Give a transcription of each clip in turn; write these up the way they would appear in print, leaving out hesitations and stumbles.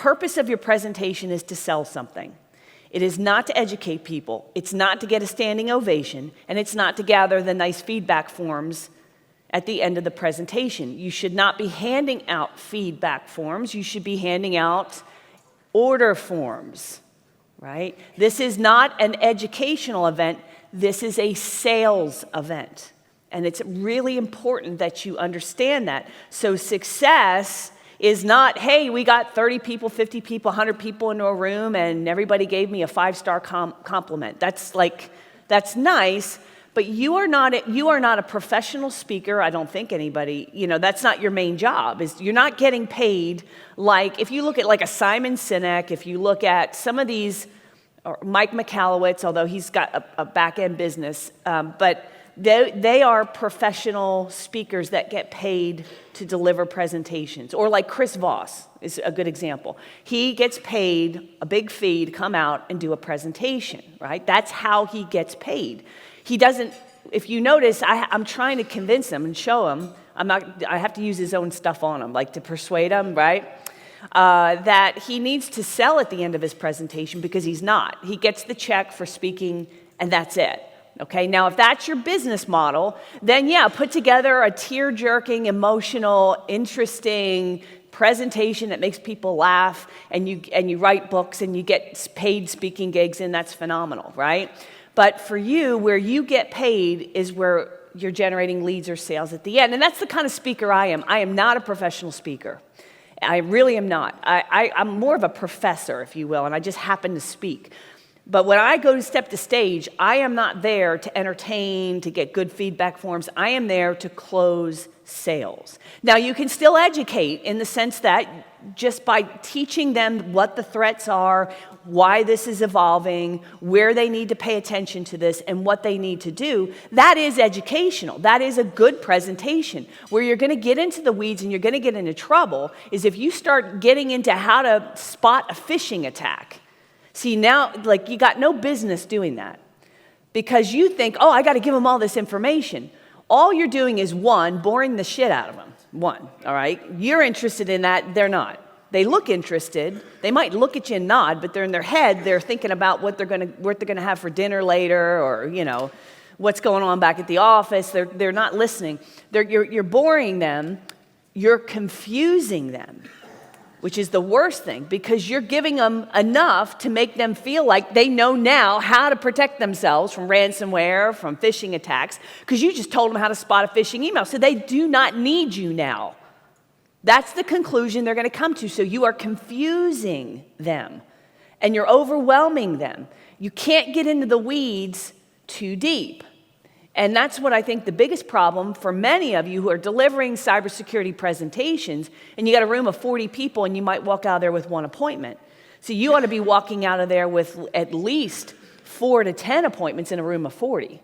purpose of your presentation is to sell something. It is not to educate people. It's not to get a standing ovation, and it's not to gather the nice feedback forms at the end of the presentation. You should not be handing out feedback forms. You should be handing out order forms, right? This is not an educational event. This is a sales event. And it's really important that you understand that. So success is not, hey, we got 30 people, 50 people, 100 people into a room and everybody gave me a 5-star compliment. That's nice, but you are not a professional speaker. I don't think anybody, that's not your main job. You're not getting paid like, if you look at like a Simon Sinek, if you look at some of these, or Mike Michalowicz, although he's got a back-end business, but they are professional speakers that get paid to deliver presentations. Or like Chris Voss is a good example. He gets paid a big fee to come out and do a presentation, right? That's how he gets paid. He doesn't, if you notice, I'm trying to convince him and show him, I have to use his own stuff on him, like to persuade him, right? That he needs to sell at the end of his presentation because he's not. He gets the check for speaking and that's it. Okay, now if that's your business model, then yeah, put together a tear-jerking, emotional, interesting presentation that makes people laugh, and you write books and you get paid speaking gigs, and that's phenomenal, right? But for you, where you get paid is where you're generating leads or sales at the end, and that's the kind of speaker I am. I am not a professional speaker. I really am not. I'm more of a professor, if you will, and I just happen to speak. But when I go to step to stage, I am not there to entertain, to get good feedback forms. I am there to close sales. Now, you can still educate in the sense that just by teaching them what the threats are, why this is evolving, where they need to pay attention to this, and what they need to do, that is educational. That is a good presentation. Where you're going to get into the weeds and you're going to get into trouble is if you start getting into how to spot a phishing attack. See, now, like, you got no business doing that because you think, oh, I got to give them all this information. All you're doing is, one, boring the shit out of them. One, all right? You're interested in that. They're not. They look interested. They might look at you and nod, but they're in their head. They're thinking about what they're going to have for dinner later, or what's going on back at the office. They're not listening. You're boring them. You're confusing them, which is the worst thing, because you're giving them enough to make them feel like they know now how to protect themselves from ransomware, from phishing attacks, because you just told them how to spot a phishing email. So they do not need you now. That's the conclusion they're going to come to. So you are confusing them, and you're overwhelming them. You can't get into the weeds too deep. And that's what I think the biggest problem for many of you who are delivering cybersecurity presentations, and you got a room of 40 people and you might walk out of there with one appointment. So you ought to be walking out of there with at least 4 to 10 appointments in a room of 40,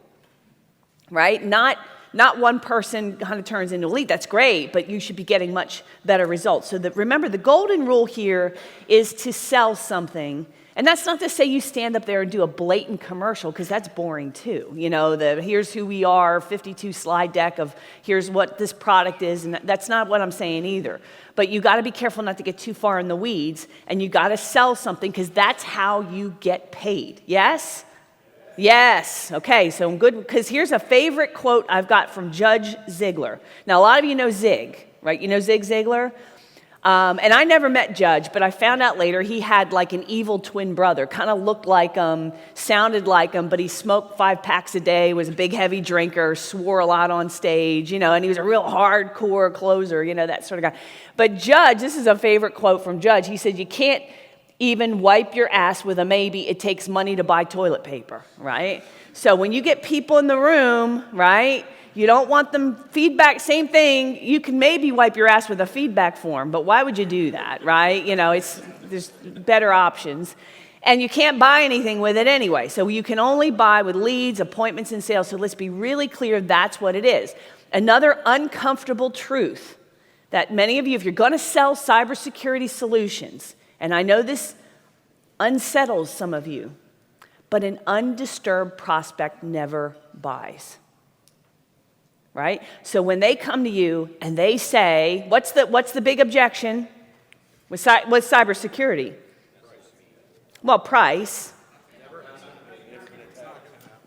right? Not one person kind of turns into a lead. That's great, but you should be getting much better results. So remember, the golden rule here is to sell something. And that's not to say you stand up there and do a blatant commercial, because that's boring too. Here's who we are, 52 slide deck of here's what this product is, and that's not what I'm saying either. But you got to be careful not to get too far in the weeds, and you got to sell something, because that's how you get paid. Yes? Yes. Okay, so I'm good, because here's a favorite quote I've got from Judge Ziegler. Now, a lot of you know Zig, right? You know Zig Ziglar? And I never met Judge, but I found out later he had like an evil twin brother, kind of looked like him, sounded like him, but he smoked 5 packs a day, was a big heavy drinker, swore a lot on stage, and he was a real hardcore closer, that sort of guy. But Judge, this is a favorite quote from Judge, he said, you can't even wipe your ass with a maybe, it takes money to buy toilet paper, right? So when you get people in the room, right, you don't want them feedback, same thing. You can maybe wipe your ass with a feedback form, but why would you do that, right? There's better options. And you can't buy anything with it anyway. So you can only buy with leads, appointments, and sales. So let's be really clear, that's what it is. Another uncomfortable truth that many of you, if you're going to sell cybersecurity solutions, and I know this unsettles some of you, but an undisturbed prospect never buys. Right? So when they come to you and they say, what's the big objection? With cybersecurity? Well, price.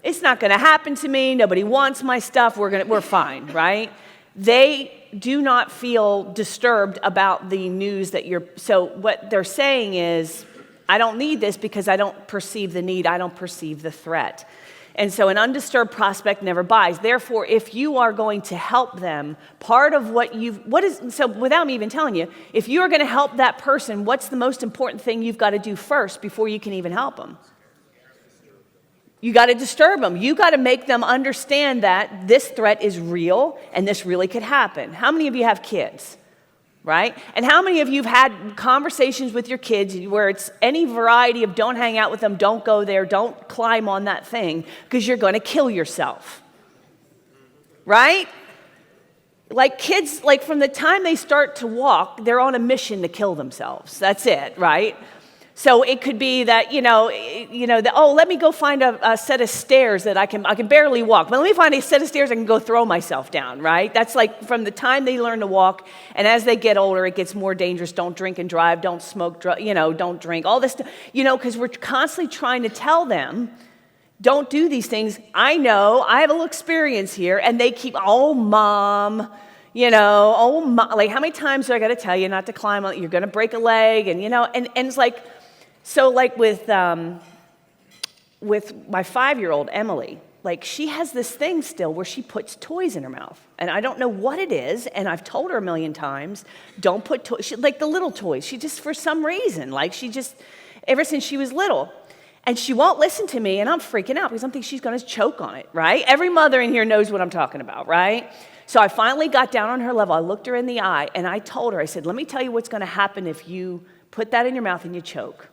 It's not going to happen to me. Nobody wants my stuff. We're fine, right? They do not feel disturbed about the news that so what they're saying is, I don't need this because I don't perceive the need. I don't perceive the threat. And so an undisturbed prospect never buys. Therefore, if you are going to help them, part of so without me even telling you, if you're going to help that person, what's the most important thing you've got to do first before you can even help them? You got to disturb them. You got to make them understand that this threat is real and this really could happen. How many of you have kids? Right? And how many of you have had conversations with your kids where it's any variety of don't hang out with them, don't go there, don't climb on that thing because you're going to kill yourself? Right? Like kids, like from the time they start to walk, they're on a mission to kill themselves. That's it, right? So it could be that, let me go find a set of stairs that I can barely walk. But let me find a set of stairs I can go throw myself down, right? That's like from the time they learn to walk, and as they get older, it gets more dangerous. Don't drink and drive, don't smoke, don't drink, all this stuff, because we're constantly trying to tell them, don't do these things. I know, I have a little experience here, and they keep, Mom, like how many times do I got to tell you not to climb on, you're going to break a leg, and it's like, so like with my 5-year-old, Emily, like she has this thing still where she puts toys in her mouth. And I don't know what it is, and I've told her a million times, don't put toys, like the little toys. She just, for some reason, ever since she was little. And she won't listen to me, and I'm freaking out because I'm thinking she's going to choke on it, right? Every mother in here knows what I'm talking about, right? So I finally got down on her level. I looked her in the eye, and I told her, I said, let me tell you what's going to happen if you put that in your mouth and you choke.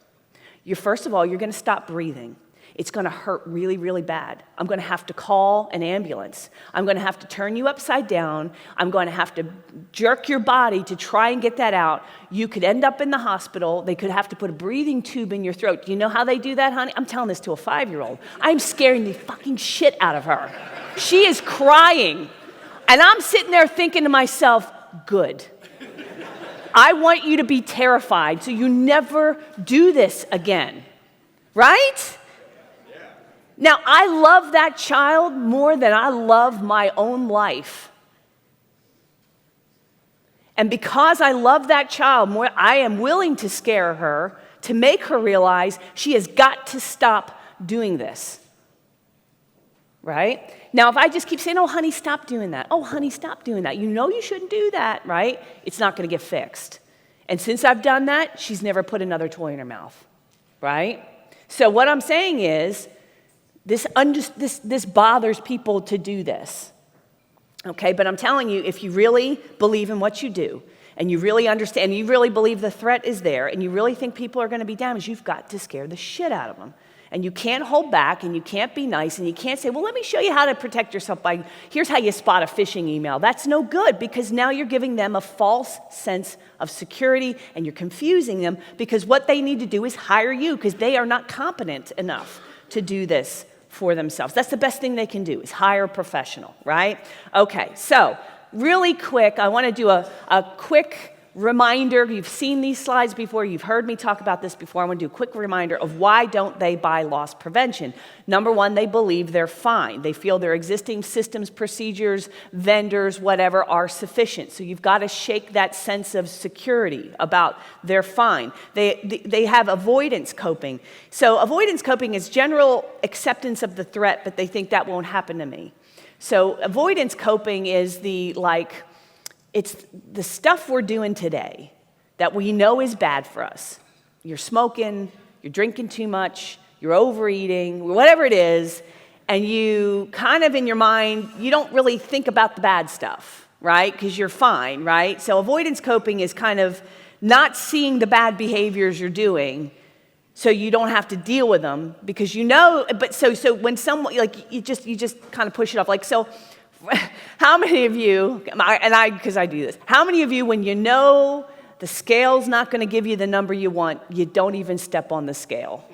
First of all, you're going to stop breathing. It's going to hurt really, really bad. I'm going to have to call an ambulance. I'm going to have to turn you upside down. I'm going to have to jerk your body to try and get that out. You could end up in the hospital. They could have to put a breathing tube in your throat. Do you know how they do that, honey? I'm telling this to a 5-year-old. I'm scaring the fucking shit out of her. She is crying. And I'm sitting there thinking to myself, good. I want you to be terrified so you never do this again. Right? Yeah. Now, I love that child more than I love my own life. And because I love that child more, I am willing to scare her to make her realize she has got to stop doing this. Right? Now, if I just keep saying, oh, honey, stop doing that. Oh, honey, stop doing that. You know you shouldn't do that, right? It's not going to get fixed. And since I've done that, she's never put another toy in her mouth, right? So what I'm saying is, this bothers people to do this, okay? But I'm telling you, if you really believe in what you do, and you really understand, you really believe the threat is there, and you really think people are going to be damaged, you've got to scare the shit out of them. And you can't hold back, and you can't be nice, and you can't say, well, let me show you how to protect yourself here's how you spot a phishing email. That's no good, because now you're giving them a false sense of security, and you're confusing them, because what they need to do is hire you, because they are not competent enough to do this for themselves. That's the best thing they can do, is hire a professional, right? Okay, so really quick, I want to do a quick reminder. You've seen these slides before. You've heard me talk about this before. I want to do a quick reminder of why don't they buy loss prevention. Number one, they believe they're fine. They feel their existing systems, procedures, vendors, whatever, are sufficient. So you've got to shake that sense of security about they're fine. They have avoidance coping. So avoidance coping is general acceptance of the threat, but they think that won't happen to me. So avoidance coping is it's the stuff we're doing today that we know is bad for us. You're smoking, you're drinking too much, you're overeating, whatever it is, and you kind of in your mind, you don't really think about the bad stuff, right? Because you're fine, right? So avoidance coping is kind of not seeing the bad behaviors you're doing so you don't have to deal with them because you know, but so when someone, like you just kind of push it off. Like, so how many of you, because I do this, how many of you, when you know the scale's not going to give you the number you want, you don't even step on the scale,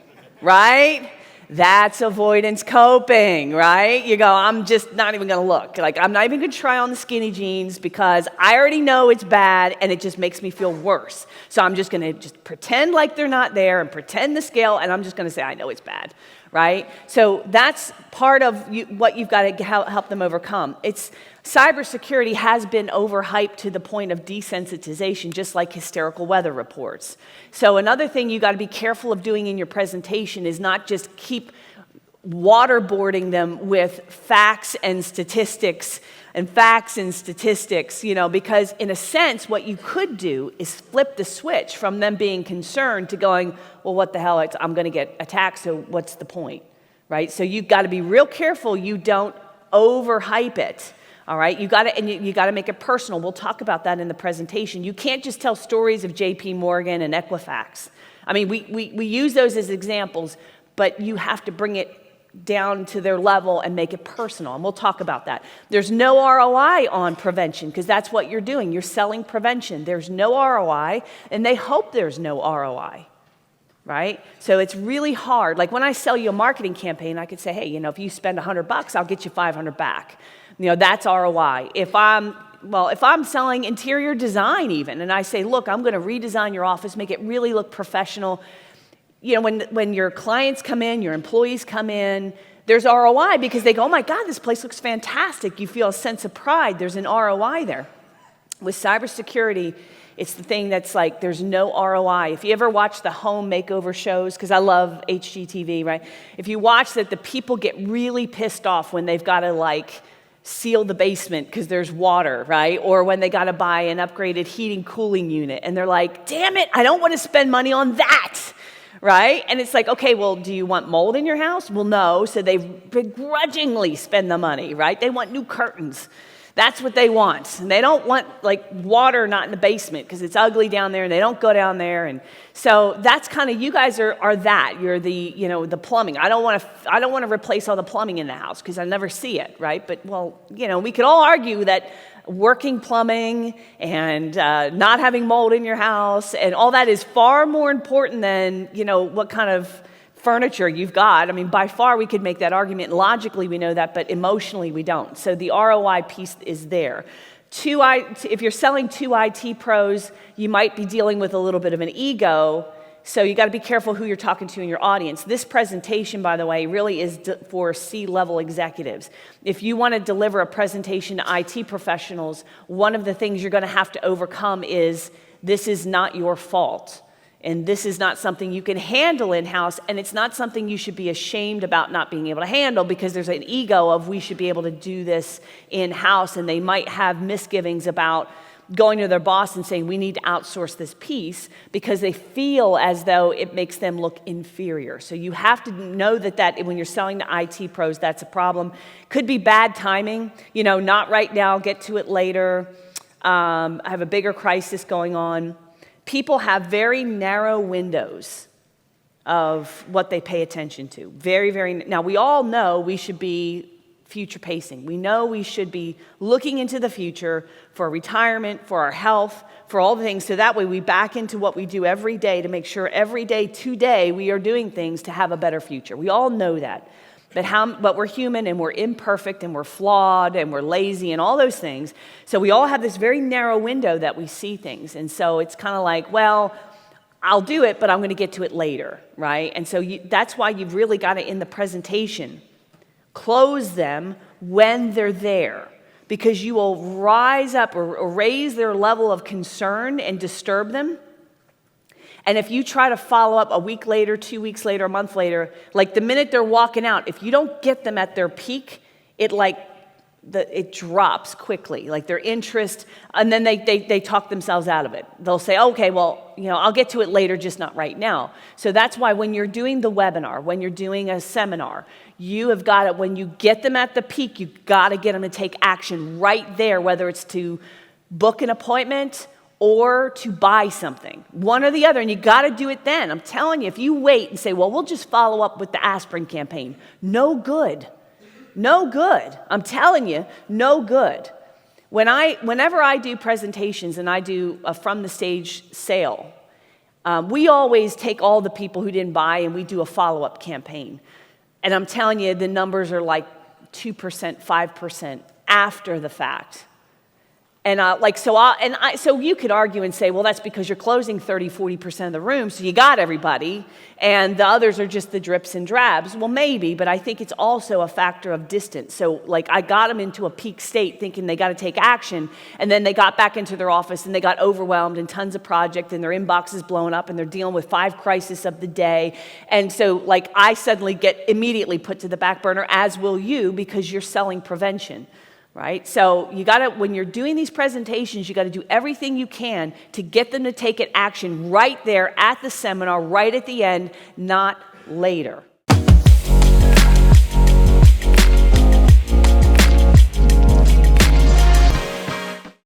right? That's avoidance coping, right? You go, I'm just not even going to look. Like, I'm not even going to try on the skinny jeans because I already know it's bad and it just makes me feel worse. So I'm just going to just pretend like they're not there and pretend the scale, and I'm just going to say, I know it's bad, right? So that's part of what you've got to help them overcome. Cybersecurity has been overhyped to the point of desensitization, just like hysterical weather reports. So another thing you got to be careful of doing in your presentation is not just keep waterboarding them with facts and statistics, because in a sense, what you could do is flip the switch from them being concerned to going, well, what the hell, I'm going to get attacked, so what's the point, right? So you've got to be real careful you don't overhype it. All right, you got to make it personal. We'll talk about that in the presentation. You can't just tell stories of J.P. Morgan and Equifax. I mean, we use those as examples, but you have to bring it down to their level and make it personal, and we'll talk about that. There's no ROI on prevention because that's what you're doing. You're selling prevention. There's no ROI, and they hope there's no ROI, right? So it's really hard. Like when I sell you a marketing campaign, I could say, hey, if you spend $100, I'll get you $500 back. That's ROI. If I'm selling interior design even, and I say, look, I'm going to redesign your office, make it really look professional. When your clients come in, your employees come in, there's ROI because they go, oh my God, this place looks fantastic. You feel a sense of pride. There's an ROI there. With cybersecurity, it's the thing that's like, there's no ROI. If you ever watch the home makeover shows, because I love HGTV, right? If you watch that, the people get really pissed off when they've got to seal the basement because there's water, right? Or when they got to buy an upgraded heating cooling unit and they're like, damn it, I don't want to spend money on that, right? And it's like, okay, well, do you want mold in your house? Well, no, so they begrudgingly spend the money, right? They want new curtains. That's what they want. And they don't want water not in the basement because it's ugly down there and they don't go down there. And so that's kind of, you guys are that. You're the plumbing. I don't want to replace all the plumbing in the house because I never see it, right? But we could all argue that working plumbing and not having mold in your house and all that is far more important than, what kind of furniture you've got. I mean, by far we could make that argument. Logically, we know that, but emotionally, we don't. So the ROI piece is there. If you're selling to IT pros, you might be dealing with a little bit of an ego. So you got to be careful who you're talking to in your audience. This presentation, by the way, really is for C-level executives. If you want to deliver a presentation to IT professionals, one of the things you're going to have to overcome is this is not your fault. And this is not something you can handle in-house, and it's not something you should be ashamed about not being able to handle because there's an ego of we should be able to do this in-house, and they might have misgivings about going to their boss and saying we need to outsource this piece because they feel as though it makes them look inferior. So you have to know that when you're selling to IT pros, that's a problem. Could be bad timing, not right now, get to it later. I have a bigger crisis going on. People have very narrow windows of what they pay attention to. Very, very. Now, we all know we should be future pacing. We know we should be looking into the future for retirement, for our health, for all the things. So that way we back into what we do every day to make sure every day, today, we are doing things to have a better future. We all know that. But we're human and we're imperfect and we're flawed and we're lazy and all those things. So we all have this very narrow window that we see things. And so it's kind of like, well, I'll do it, but I'm going to get to it later, right? And so that's why you've really got to, in the presentation, close them when they're there. Because you will rise up or raise their level of concern and disturb them. And if you try to follow up a week later, 2 weeks later, a month later, the minute they're walking out, if you don't get them at their peak, it drops quickly, their interest, and then they talk themselves out of it. They'll say, okay, well, I'll get to it later, just not right now. So that's why when you're doing the webinar, when you're doing a seminar, you have got to, when you get them at the peak, you've got to get them to take action right there, whether it's to book an appointment or to buy something, one or the other, and you got to do it then. I'm telling you, if you wait and say, well, we'll just follow up with the aspirin campaign, no good. No good. I'm telling you, no good. Whenever I do presentations and I do a from the stage sale, we always take all the people who didn't buy and we do a follow-up campaign. And I'm telling you, the numbers are like 2%, 5% after the fact. And so you could argue and say, well, that's because you're closing 30, 40% of the room, so you got everybody, and the others are just the drips and drabs. Well, maybe, but I think it's also a factor of distance. So, like, I got them into a peak state thinking they got to take action, and then they got back into their office, and they got overwhelmed, and tons of projects, and their inbox is blowing up, and they're dealing with 5 crises of the day. And so, like, I suddenly get immediately put to the back burner, as will you, because you're selling prevention. Right? So you got to, when you're doing these presentations, you got to do everything you can to get them to take an action right there at the seminar, right at the end, not later.